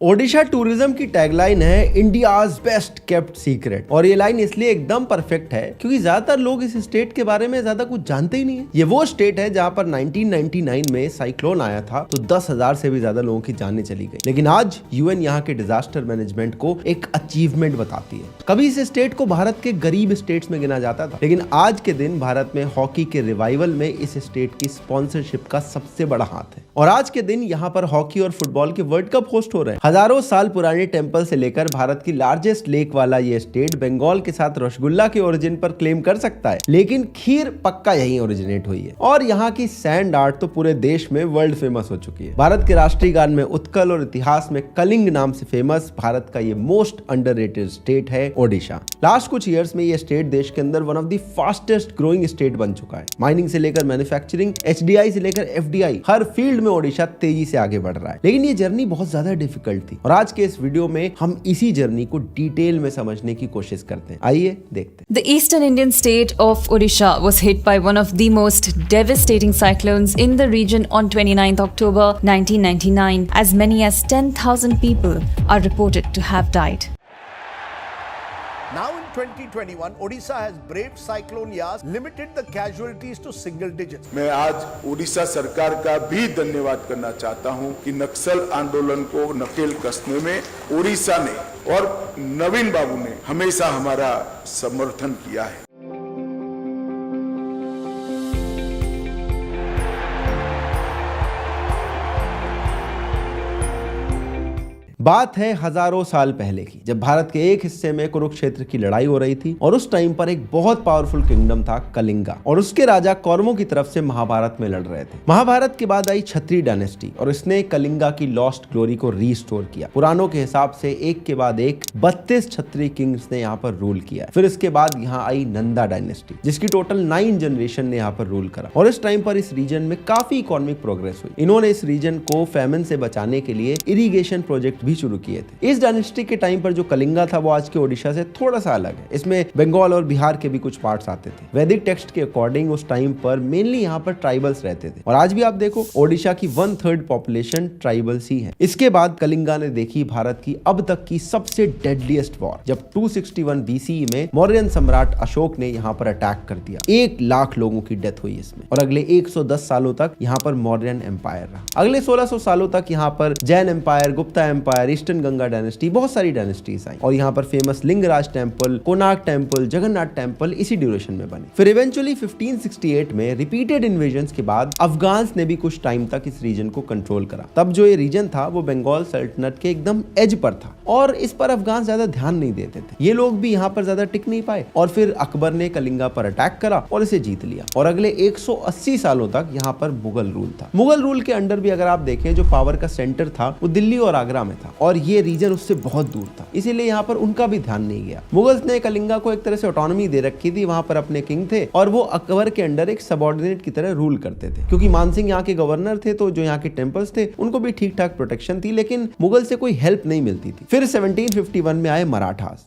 Odisha tourism की tagline है India's best kept secret. और ये लाइन इसलिए एकदम परफेक्ट है क्योंकि ज्यादातर लोग इस स्टेट के बारे में ज्यादा कुछ जानते ही नहीं है। ये वो स्टेट है जहां पर 1999 में साइक्लोन आया था तो 10,000 से भी ज्यादा लोगों की जानें चली गई। लेकिन आज यूएन यहाँ के डिजास्टर मैनेजमेंट को एक अचीवमेंट बताती है। कभी इस स्टेट को भारत के गरीब स्टेट्स में गिना जाता था, लेकिन आज के दिन भारत में हॉकी के रिवाइवल में इस स्टेट की स्पॉन्सरशिप का सबसे बड़ा हाथ है। और आज के दिन यहाँ पर हॉकी और फुटबॉल के वर्ल्ड कप होस्ट हो रहे हैं। हजारों साल पुराने टेंपल से लेकर भारत की लार्जेस्ट लेक वाला ये स्टेट बंगाल के साथ रसगुल्ला के ओरिजिन पर क्लेम कर सकता है, लेकिन खीर पक्का यहीं ओरिजिनेट हुई है। और यहाँ की सैंड आर्ट तो पूरे देश में वर्ल्ड फेमस हो चुकी है। भारत के राष्ट्रीय गान में उत्कल और इतिहास में कलिंग नाम से फेमस भारत का ये मोस्ट अंडररेटेड स्टेट है ओडिशा। लास्ट कुछ ईयर्स में ये स्टेट देश के अंदर one of the fastest growing state बन चुका है। माइनिंग से लेकर मैन्युफैक्चरिंग, एचडीआई से लेकर एफडीआई, हर फील्ड में ओडिशा तेजी से आगे बढ़ रहा है। लेकिन ये जर्नी बहुत ज्यादा डिफिकल्ट थी और आज के इस वीडियो में हम इसी जर्नी को डिटेल में समझने की कोशिश करते हैं। आइए देखते हैं। The eastern Indian state of Odisha was hit by one of the most devastating cyclones in the region on 29th October 1999. As many as 10,000 people are reported to have died. Now in 2021, Odisha has braved cyclone Yas, limited the casualties to single digits. मैं आज उड़ीसा सरकार का भी धन्यवाद करना चाहता हूं कि नक्सल आंदोलन को नकेल कसने में उड़ीसा ने और नवीन बाबू ने हमेशा हमारा समर्थन किया है। बात है हजारों साल पहले की, जब भारत के एक हिस्से में कुरुक्षेत्र की लड़ाई हो रही थी और उस टाइम पर एक बहुत पावरफुल किंगडम था कलिंगा और उसके राजा कौरवों की तरफ से महाभारत में लड़ रहे थे। महाभारत के बाद आई क्षत्रिय डायनेस्टी और इसने कलिंगा की लॉस्ट ग्लोरी को रीस्टोर किया। पुराणों के हिसाब से एक के बाद एक 32 क्षत्रिय किंग्स ने यहाँ पर रूल किया। फिर इसके बाद यहाँ आई नंदा डायनेस्टी जिसकी टोटल 9 जनरेशन ने यहाँ पर रूल करा और इस टाइम पर इस रीजन में काफी इकोनॉमिक प्रोग्रेस हुई। इन्होंने इस रीजन को फेमन से बचाने के लिए इरिगेशन प्रोजेक्ट भी शुरू किए थे। इस डायनेस्टी के टाइम पर जो कलिंगा था वो आज के ओडिशा से थोड़ा सा अलग है। इसमें बंगाल और बिहार के भी कुछ पार्ट्स आते थे। वैदिक टेक्स्ट के अकॉर्डिंग उस टाइम पर मेनली यहाँ पर ट्राइबल्स रहते थे और आज भी आप देखो ओडिशा की 1/3 पॉपुलेशन ट्राइबल्स ही है। इसके बाद कलिंगा ने देखी भारत की अब तक की सबसे डेडलीस्ट वॉर, जब 261 BCE में मौर्यन सम्राट अशोक ने यहाँ पर अटैक कर दिया। 1 लाख लोगों की डेथ हुई इसमें और अगले 110 सालों तक यहाँ पर मौर्यन एम्पायर रहा। अगले 1600 सालों तक यहाँ पर Jain empire, Gupta empire, eastern Ganga dynasty, बहुत सारी डायनेस्टीज आई और यहाँ पर famous Lingaraj temple, Konark temple, Jagannath temple इसी ड्यूरेशन में बने। फिर इवेंचुअली 1568 में रिपीटेड इन्वेजन्स के बाद अफगान्स ने भी कुछ टाइम तक इस रीजन को कंट्रोल करा। तब जो ये रीजन था वो बंगाल सल्तनत के एकदम एज पर था और इस पर अफगान ज्यादा ध्यान नहीं देते थे। ये लोग भी यहाँ पर ज्यादा टिक नहीं पाए और फिर अकबर ने कलिंगा पर अटैक करा और इसे जीत लिया और अगले 180 सालों तक यहाँ पर मुगल रूल था। मुगल रूल के अंडर भी अगर आप देखें जो पावर का सेंटर था वो दिल्ली और आगरा में था और ये रीजन उससे बहुत दूर था, इसीलिए यहाँ पर उनका भी ध्यान नहीं गया। मुगल्स ने कलिंगा को एक तरह से ऑटोनॉमी दे रखी थी, वहां पर अपने किंग थे और वो अकबर के अंडर एक सबऑर्डिनेट की तरह रूल करते थे। क्योंकि मानसिंह यहाँ के गवर्नर थे तो जो यहाँ के टेंपल्स थे उनको भी ठीक ठाक प्रोटेक्शन थी, लेकिन मुगल से कोई हेल्प नहीं मिलती थी। फिर 1751 में आए मराठास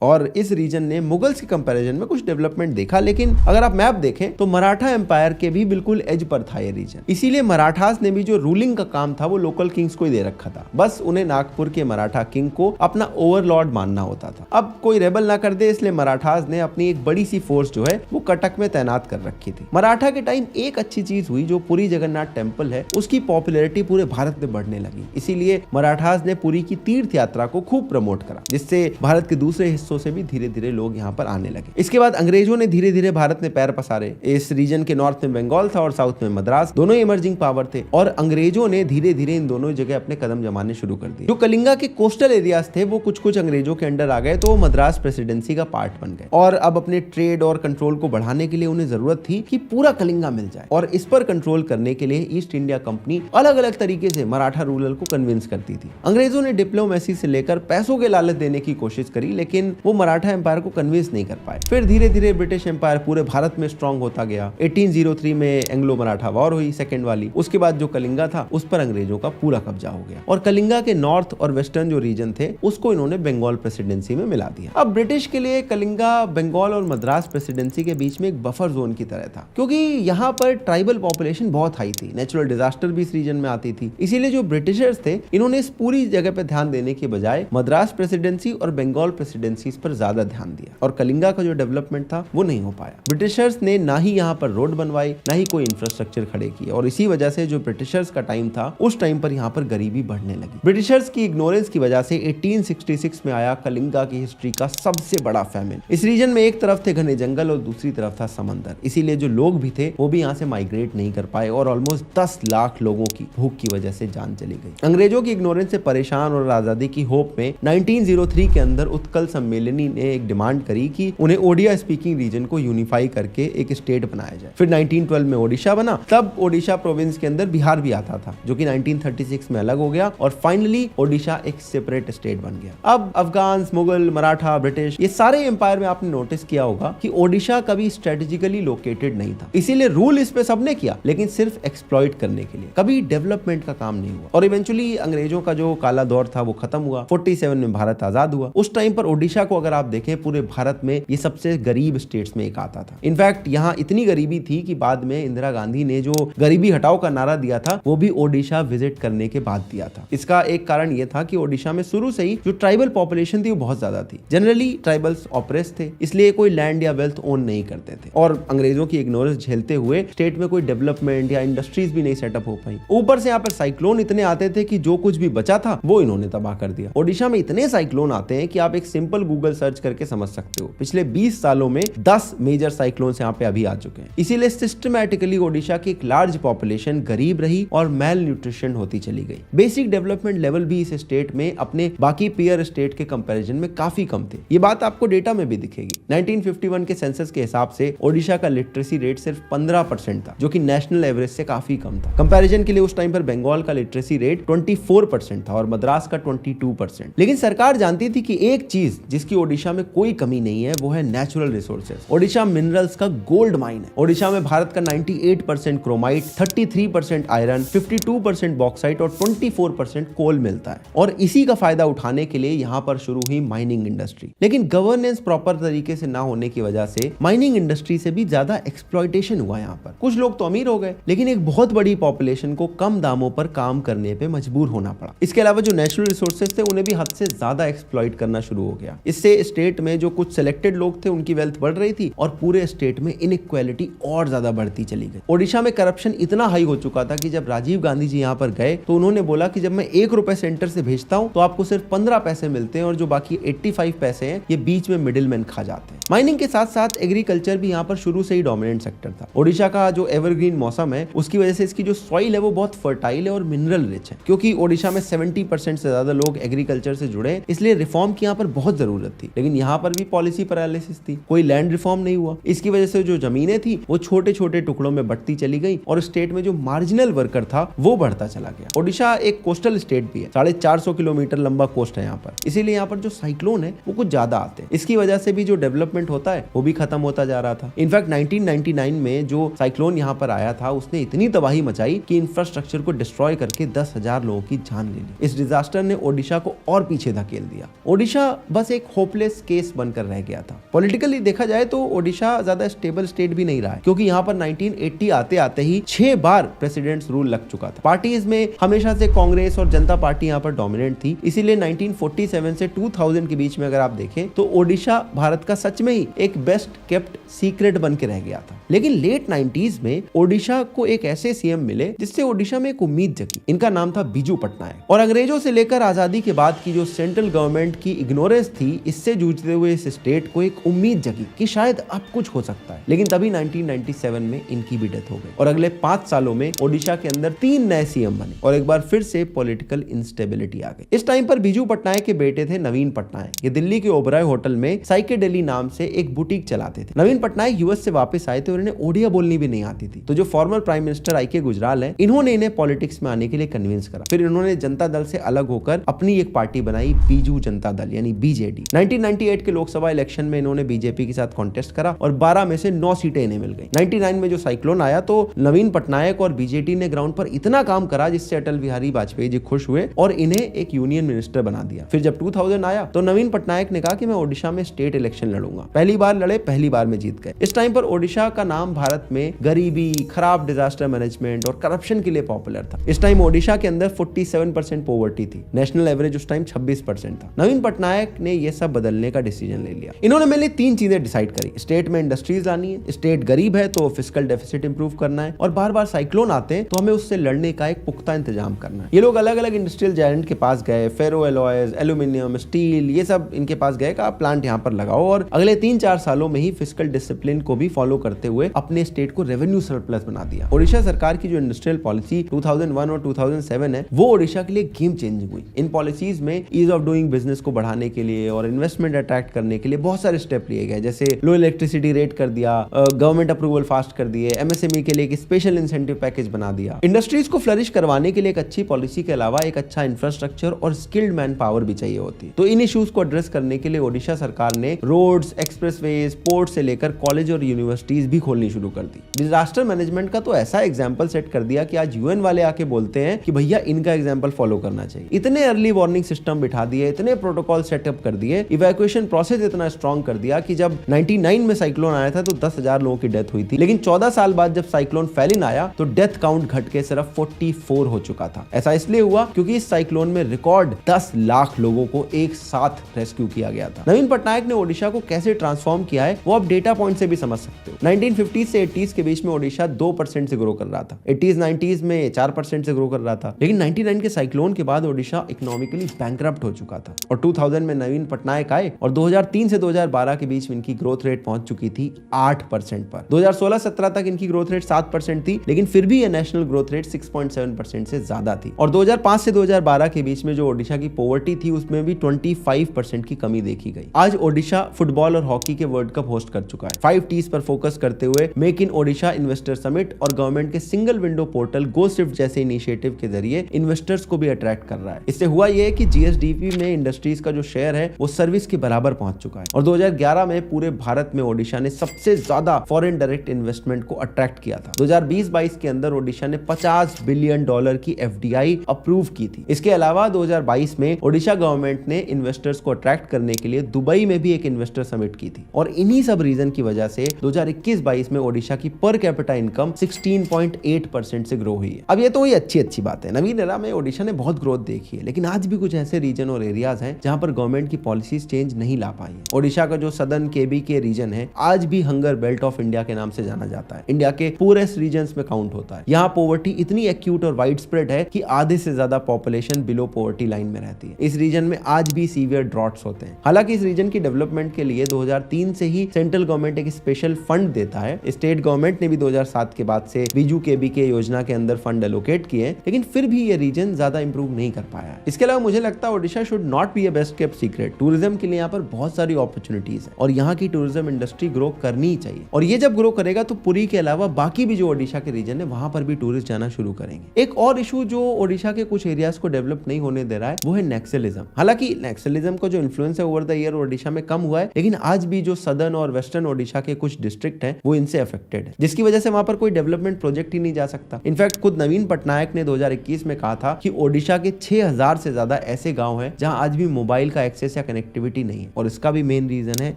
और इस रीजन ने मुगल्स के कंपैरिजन में कुछ डेवलपमेंट देखा, लेकिन अगर आप मैप देखें तो मराठा एम्पायर के भी बिल्कुल एज पर था ये रीजन। इसीलिए मराठास ने भी जो रूलिंग का काम था वो लोकल किंग्स को ही दे रखा था। बस उन्हें नागपुर के मराठा किंग को अपना ओवरलॉर्ड मानना होता था। अब कोई रेबल ना कर दे इसलिए मराठास ने अपनी एक बड़ी सी फोर्स जो है वो कटक में तैनात कर रखी थी। मराठा के टाइम एक अच्छी चीज हुई, जो पुरी जगन्नाथ टेम्पल है उसकी पॉपुलैरिटी पूरे भारत में बढ़ने लगी। इसीलिए मराठास ने पुरी की तीर्थ यात्रा को खूब प्रमोट करा, जिससे भारत के दूसरे हिस्सों से भी धीरे धीरे लोग यहाँ पर आने लगे। इसके बाद अंग्रेजों ने धीरे धीरे भारत में पैर पसारे। इस रीजन के नॉर्थ में बंगाल था और साउथ में मद्रास, दोनों इमर्जिंग पावर थे और अंग्रेजों ने धीरे धीरे इन दोनों जगह अपने कदम जमाने शुरू कर दिए। जो कलिंगा के कोस्टल एरियाज थे वो कुछ कुछ अंग्रेजों के अंडर आ गए तो वो मद्रास प्रेसिडेंसी का पार्ट बन गए और अब अपने ट्रेड और कंट्रोल को बढ़ाने के लिए उन्हें जरूरत थी कि पूरा कलिंगा मिल जाए और इस पर कंट्रोल करने के लिए ईस्ट इंडिया कंपनी अलग अलग तरीके से मराठा रूलर को कन्विंस करती थी। अंग्रेजों ने डिप्लोमेसी से लेकर पैसों के लालच देने की कोशिश करी, लेकिन वो मराठा एम्पायर को कन्विंस नहीं कर पाए। फिर धीरे धीरे ब्रिटिश एम्पायर पूरे भारत में स्ट्रांग होता गया। 1803 में एंग्लो मराठा वॉर हुई, सेकेंड वाली। उसके बाद जो कलिंगा था उस पर अंग्रेजों का पूरा कब्जा हो गया और कलिंगा के नॉर्थ और वेस्टर्न जो रीजन थे उसको इन्होंने बंगाल प्रेसिडेंसी में मिला दिया। अब ब्रिटिश के लिए कलिंगा बंगाल और मद्रास प्रेसिडेंसी के बीच में एक बफर जोन की तरह था, क्योंकि यहाँ पर ट्राइबल पॉपुलेशन बहुत हाई थी, नेचुरल डिजास्टर भी इस रीजन में आती थी। इसीलिए जो ब्रिटिशर्स थे इन्होंने इस पूरी जगह पे ध्यान देने के बजाय मद्रास प्रेसिडेंसी और बंगाल प्रेसिडेंसी पर ज्यादा ध्यान दिया और कलिंगा का जो डेवलपमेंट था वो नहीं हो पाया। ब्रिटिशर्स ने ना ही यहाँ पर रोड बनवाई, ना ही कोई इंफ्रास्ट्रक्चर खड़े किए और इसी वजह से जो ब्रिटिशर्स का टाइम था उस टाइम पर यहाँ पर गरीबी बढ़ने लगी। ब्रिटिशर्स की इग्नोरेंस की वजह से 1866 में आया कलिंगा की हिस्ट्री का सबसे बड़ा फैमिन। इस रीजन में एक तरफ थे घने जंगल और दूसरी तरफ था समंदर, इसीलिए जो लोग भी थे वो भी यहाँ से माइग्रेट नहीं कर पाए और ऑलमोस्ट 10 लाख लोगों की भूख की वजह से जान चली गई। अंग्रेजों की इग्नोरेंस से परेशान और आजादी की होप में 1903 के अंदर उत्कल सम्मेलनी ने एक डिमांड करी कि उन्हें ओडिया स्पीकिंग रीजन को यूनिफाई करके एक स्टेट बनाया जाए। फिर 1912 में ओडिशा बना, तब ओडिशा प्रोविंस के अंदर बिहार भी आता था जो कि 1936 में अलग हो गया और फाइनली ओडिशा एक सेपरेट स्टेट बन गया। अब अफगान, मुगल, मराठा, ब्रिटिश, ये सारे एम्पायर में आपने नोटिस किया होगा कि ओडिशा कभी स्ट्रेटेजिकली लोकेटेड नहीं था, इसीलिए रूल इस पे सबने किया लेकिन सिर्फ एक्सप्लॉइट करने के लिए, कभी डेवलपमेंट का काम नहीं हुआ। और इवेंचुअली अंग्रेजों का जो काला दौर था वो खत्म हुआ, 47 में भारत आजाद हुआ। उस टाइम पर ओडिशा को अगर आप देखें पूरे भारत में ये सबसे गरीब स्टेट्स में एक आता था। इनफैक्ट यहाँ इतनी गरीबी थी कि बाद में इंदिरा गांधी ने जो गरीबी हटाओ का नारा दिया था वो भी ओडिशा विजिट करने के बाद दिया था। इसका एक कारण ये था कि ओडिशा में शुरू से ही जो ट्राइबल पॉपुलेशन थी वो बहुत ज्यादा थी। जनरली ट्राइबल्स ऑप्रेस थे, इसलिए कोई लैंड या वेल्थ ओन नहीं करते थे और अंग्रेजों की इग्नोरेंस झेलते हुए स्टेट में कोई डेवलपमेंट या इंडस्ट्रीज भी नहीं सेटअप हो पाई। ऊपर से यहाँ पर साइक्लोन इतने आते थे कि जो कुछ भी बचा था वो इन्होंने तबाह कर दिया। ओडिशा में इतने साइक्लोन आते हैं कि आप एक सिंपल गूगल सर्च करके समझ सकते हो। पिछले 20 सालों में 10 मेजर साइक्लोन यहाँ पे अभी आ चुके हैं। इसीलिए सिस्टमैटिकली ओडिशा की एक लार्ज पॉपुलेशन गरीब रही और मेल न्यूट्रिशन होती चली गई। बेसिक डेवलपमेंट लेवल भी इस स्टेट में अपने बाकी पीयर स्टेट के कंपैरिजन में काफी कम थे। ये बात आपको डेटा में भी दिखेगी। 1951 के सेंसस के हिसाब से ओडिशा का लिटरेसी रेट सिर्फ 15% था, जो कि नेशनल एवरेज से काफी कम था। कंपैरिजन के लिए उस टाइम पर बंगाल का लिटरेसी रेट 24% था और मद्रास का 22%। लेकिन सरकार जानती थी कि एक चीज जिसकी ओडिशा में कोई कमी नहीं है वो है नेचुरल रिसोर्सेज। ओडिशा मिनरल्स का गोल्ड माइन है। ओडिशा में भारत का 98% क्रोमाइट, 33% आयरन, 52% बॉक्साइट और 24% कोल मिलता है और इसी का फायदा उठाने के लिए यहाँ पर शुरू हुई माइनिंग इंडस्ट्री। लेकिन गवर्नेंस प्रॉपर तरीके से ना होने की वजह से माइनिंग इंडस्ट्री से भी ज्यादा एक्सप्लॉइटेशन हुआ। यहाँ पर कुछ लोग तो अमीर हो गए लेकिन एक बहुत बड़ी पॉपुलेशन को कम दामों पर काम करने पे मजबूर होना पड़ा। इसके अलावा जो नेचुरल रिसोर्सेज थे उन्हें भी हद से ज्यादा एक्सप्लॉइट करना शुरू हो गया। इससे स्टेट में जो कुछ सिलेक्टेड लोग थे उनकी वेल्थ बढ़ रही थी और पूरे स्टेट में इनइक्वालिटी और ज्यादा बढ़ती चली गई। ओडिशा में करप्शन इतना हाई हो चुका था कि जब राजीव गांधी जी यहाँ पर गए तो उन्होंने बोला कि जब मैं 1 रुपए सेंटर से भेजता हूँ तो आपको सिर्फ 15 पैसे मिलते हैं और जो बाकी 85 पैसे हैं ये बीच में मिडिलमैन खा जाते हैं। माइनिंग के साथ साथ एग्रीकल्चर भी यहाँ पर शुरू से ही डोमिनेंट सेक्टर था। ओडिशा का जो एवरग्रीन मौसम है उसकी वजह से इसकी जो सॉइल है वो बहुत फर्टाइल है और मिनरल रिच है। क्योंकि ओडिशा में 70% से ज्यादा लोग एग्रीकल्चर से जुड़े, इसलिए रिफॉर्म की यहाँ पर बहुत जरूरत थी। लेकिन यहाँ पर भी पॉलिसी पैरालिसिस थी, कोई लैंड रिफॉर्म नहीं हुआ। इसकी वजह से जो जमीनें थी वो छोटे छोटे टुकड़ों में बढ़ती चली गई और स्टेट में जो मार्जिनल वर्कर था वो बढ़ता चला गया। ओडिशा एक कोस्टल स्टेट भी है, 450 किलोमीटर लंबा कोस्ट है यहाँ पर, इसीलिए यहाँ पर जो साइक्लोन है वो कुछ ज्यादा आते हैं। इसकी वजह से भी जो डेवलपमेंट होता है वो भी खत्म होता जा रहा था। इनफैक्ट 1999 में जो साइक्लोन यहाँ पर आया था उसने इतनी तबाही मचाई कि इंफ्रास्ट्रक्चर को डिस्ट्रॉय करके 10,000 लोगों की जान ले ली। इस डिजास्टर ने ओडिशा को और पीछे धकेल दिया। ओडिशा बस एक होपलेस केस बनकर रह गया था। पॉलिटिकली देखा जाए तो ओडिशा ज्यादा स्टेबल स्टेट भी नहीं रहा है, क्योंकि यहाँ पर 1980 आते आते ही 6 बार प्रेसिडेंट्स रूल लग चुका था। पार्टीज में हमेशा से कांग्रेस और जनता पार्टी यहाँ पर डोमिनेंट थी, इसीलिए 1947 से 2000 के बीच में अगर आप देखें तो ओडिशा भारत का सच में ही एक बेस्ट केप्ट सीक्रेट बन के रह गया था। लेकिन लेट 90s में ओडिशा को एक ऐसे सीएम मिले जिससे ओडिशा में एक उम्मीद जगी। इनका नाम था बिजू पटनायक और अंग्रेजों से लेकर आजादी के बाद की जो सेंट्रल गवर्नमेंट की इग्नोरेंस थी, इससे जूझते हुए इस स्टेट को एक उम्मीद जगी कि शायद अब कुछ हो सकता है। लेकिन तभी 1997 में इनकी भी डेथ हो गई और अगले 5 सालों में ओडिशा के अंदर 3 नए सीएम बने और एक बार फिर से पॉलिटिकल इंस्टेबिलिटी आ गई। इस टाइम पर बिजू पटनायक के बेटे थे नवीन पटनायक। ये दिल्ली के ओबराय होटल में साइकेडेली नाम से एक बुटीक चलाते थे। नवीन पटनायक यूएस से वापस आए थे और इन्हें ओडिया बोलनी भी नहीं आती थी। तो जो फॉर्मर प्राइम मिनिस्टर आई के गुजराल है, इन्होंने इन्हें पॉलिटिक्स में आने के लिए कन्विंस करा। फिर इन्होंने जनता दल से अलग होकर अपनी एक पार्टी बनाई, बीजू जनता दल यानी बीजेडी। 1998 के लोकसभा इलेक्शन में इन्होंने बीजेपी के साथ कॉन्टेस्ट करा और 12 में से 9 सीटें इन्हें मिल गई। 99 में जो साइक्लोन आया तो नवीन पटनायक और बीजेटी ने ग्राउंड पर इतना काम करा जिससे अटल बिहारी वाजपेयी जी खुश हुए और इन्हें एक यूनियन मिनिस्टर बना दिया। फिर जब 2000 आया तो नवीन पटनायक ने कहा कि मैं ओडिशा में स्टेट इलेक्शन लड़ूंगा। पहली बार लड़े, पहली बार में जीत गए। इस टाइम पर ओडिशा का नाम भारत में गरीबी, खराब डिजास्टर मैनेजमेंट और करप्शन के लिए पॉपुलर था। इस टाइम ओडिशा के अंदर 47% पॉवर्टी थी। नेशनल एवरेज उस टाइम 26% था। नवीन पटनायक ने यह सब बदलने का डिसीजन ले लिया। इन्होंने मेनली 3 चीजें डिसाइड करी। स्टेट में इंडस्ट्रीज लानी है, स्टेट गरीब है तो फिस्कल डेफिसिट इंप्रूव करना है, और बार बार साइक्लोन आते हैं तो हमें उससे लड़ने का एक पुख्ता इंतजाम करना है। ये लोग अलग अलग इंडस्ट्रियल जायंट के पास गए, फेरो एलॉयज, एल्यूमिनियम, स्टील, ये सब इनके पास गए कि आप प्लांट यहाँ पर लगाओ और अगले 3-4 सालों में ही फिस्कल डिसिप्लिन को भी फॉलो करते हुए अपने स्टेट को रेवेन्यू सरप्लस बना दिया। ओडिशा सरकार की जो इंडस्ट्रियल पॉलिसी 2001 और 2007 है वो ओडिशा के लिए गेम चेंजिंग हुई। इन पॉलिसीज में ईज ऑफ डूइंग बिजनेस को बढ़ाने के लिए और इन्वेस्टमेंट अट्रैक्ट करने के लिए बहुत सारे स्टेप लिए गए, जैसे लो इलेक्ट्रिसिटी रेट कर दिया, गवर्नमेंट अप्रूवल फास्ट कर दिए, एमएसएमई के लिए एक स्पेशल इंसेंटिव पैकेज बना दिया। इंडस्ट्रीज को फ्लरिश करवाने के लिए एक अच्छी पॉलिसी के अलावा एक अच्छा इंफ्रास्ट्रक्चर और स्किल्ड मैन पावर भी चाहिए होती है। तो इन इश्यूज को एड्रेस करने के लिए ओडिशा सरकार ने रोड्स, एक्सप्रेसवेज, पोर्ट से लेकर कॉलेज और यूनिवर्सिटीज भी खोलनी शुरू कर दी। डिजास्टर मैनेजमेंट का तो ऐसा एग्जांपल सेट कर दिया कि आज यूएन वाले आके बोलते हैं कि भैया इनका एग्जांपल फॉलो करना चाहिए। इतने अर्ली वार्निंग सिस्टम बिठा दिए, इतने प्रोटोकॉल सेटअप कर दिए, इवैक्यूएशन प्रोसेस इतना स्ट्रॉन्ग कर दिया कि जब 99 में साइक्लोन आया था तो 10,000 लोगों की डेथ हुई थी, लेकिन 14 साल बाद जब साइक्लोन फेलिन आया तो डेथ काउंट घट के सिर्फ 44 हो चुका था। ऐसा इसलिए हुआ क्योंकि इस साइक्लोन में रिकॉर्ड 10 लाख लोगों को एक साथ रेस्क्यू किया गया था। नवीन पटनायक ने ओडिशा को कैसे ट्रांसफॉर्म किया है वो आप डेटा पॉइंट से भी समझ सकते हो। 1950 से 80s के बीच में ओडिशा 2% से ग्रो कर रहा था। 80s 90s में 4% से ग्रो कर रहा था, लेकिन 99 के साइक्लोन के बाद ओडिशा इकोनॉमिकली बैंकरप्ट हो चुका था और 2000 में नवीन पटनायक आए और 2003 से 2012 के बीच में इनकी ग्रोथ रेट पहुंच चुकी थी 8% पर। 2016-17 तक इनकी ग्रोथ रेट 7% थी, लेकिन फिर भी ये नेशनल ग्रोथ रेट 6.7% से ज्यादा थी। और 2005 से 2012 के बीच में जो ओडिशा की पॉवर्टी थी उसमें भी 25% की कमी देखी गई। आज ओडिशा फुटबॉल और हॉकी के वर्ल्ड कप होस्ट कर चुका है। 5 T's पर फोकस करते हुए make in Odisha investor summit और गवर्नमेंट के सिंगल विंडो पोर्टल गो स्विफ्ट जैसे इनिशिएटिव के जरिए इन्वेस्टर्स को भी अट्रैक्ट कर रहा है। इससे हुआ यह कि जीएसडीपी में इंडस्ट्रीज का जो शेयर है वो सर्विस के बराबर पहुंच चुका है और 2011 में पूरे भारत में ओडिशा ने सबसे ज्यादा फॉरेन डायरेक्ट इन्वेस्टमेंट को अट्रैक्ट किया था। 2020-22 के अंदर ओडिशा ने $50 बिलियन की एफडीआई अप्रूव की थी। इसके अलावा 2022 में ओडिशा गवर्नमेंट ने इन्वेस्टर्स को अट्रैक्ट करने के लिए दुबई में भी एक इन्वेस्टर समिट की थी और इन्हीं सब रीजन की वजह से 2021-22 में ओडिशा की पर कैपिटा इनकम 16.8% से ग्रो हुई है। अब ये तो अच्छी बात है। नवीन एरा में ओडिशा ने बहुत ग्रोथ देखी है, लेकिन आज भी कुछ ऐसे रीजन और एरियाज हैं जहां पर गवर्नमेंट की पॉलिसीज चेंज नहीं ला पाई है। ओडिशा का जो सदर्न केबी के रीजन है आज भी हंगर बेल्ट ऑफ इंडिया के नाम से जाना जाता है। इंडिया के पूरेस्ट रीजन्स में काउंट होता है। यहाँ पॉवर्टी इतनी एक्यूट और वाइड स्प्रेड है कि आधे से ज्यादा पॉपुलेशन बिलो पॉवर्टी लाइन में रहती है। इस रीजन में आज भी सीवियर ड्रॉट्स होते हैं। हालांकि इस रीजन की डेवलपमेंट के लिए 2003 से ही सेंट्रल गवर्नमेंट एक स्पेशल फंड देता है। स्टेट गवर्नमेंट ने भी 2007 के बाद से बीजू केबी के योजना के अंदर फंड एलोकेट किए, लेकिन फिर भी ये रीजन ज्यादा इंप्रूव नहीं कर पाया है। इसके अलावा मुझे लगता है Odisha should not be a best kept secret. Tourism के लिए यहाँ पर बहुत सारी अपॉर्चुनिटीज है और यहाँ की टूरिज्म इंडस्ट्री ग्रो करनी ही चाहिए और ये जब ग्रो करेगा तो पुरी के अलावा बाकी भी जो ओडिशा के रीजन है वहां पर भी टूरिस्ट जाना शुरू करेंगे। एक और इशू जो ओडिशा के कुछ एरियाज को डेवलप नहीं होने दे रहा है वो है नक्सलिज्म। हालांकि नक्सलिज्म का जो इन्फ्लुएंस है ओवर द ईयर ओडिशा में कम हुआ है, लेकिन आज भी जो सदर्न और वेस्टर्न ओडिशा के कुछ डिस्ट्रिक्ट हैं वो इनसे अफेक्टेड है, जिसकी वजह से वहां पर कोई डेवलपमेंट प्रोजेक्ट ही नहीं जा सकता। इनफैक्ट खुद नवीन पटनायक ने 2021 में कहा था कि ओडिशा के 6000 से ज्यादा ऐसे गांव हैं जहां आज भी मोबाइल का एक्सेस या कनेक्टिविटी नहीं है और इसका भी मेन रीजन है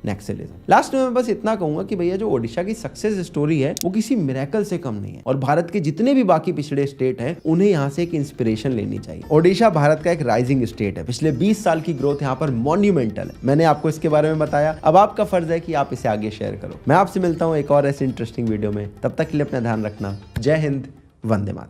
नक्सलिज्म। लास्ट में मैं बस इतना कहूंगा कि भैया जो ओडिशा की सक्सेस स्टोरी है वो किसी मिरेकल से कम नहीं है और भारत के जितने भी बाकी पिछड़े स्टेट हैं उन्हें यहाँ से एक इंस्पिरेशन लेनी चाहिए। ओडिशा भारत का एक राइजिंग स्टेट है। पिछले 20 साल की ग्रोथ यहाँ पर मॉन्यूमेंटल है। मैंने आपको इसके बारे में बताया, अब आपका फर्ज है कि आप इसे आगे शेयर करो। मैं आपसे मिलता हूँ एक और ऐसे इंटरेस्टिंग वीडियो में, तब तक के लिए अपना ध्यान रखना। जय हिंद, वंदे मातरम।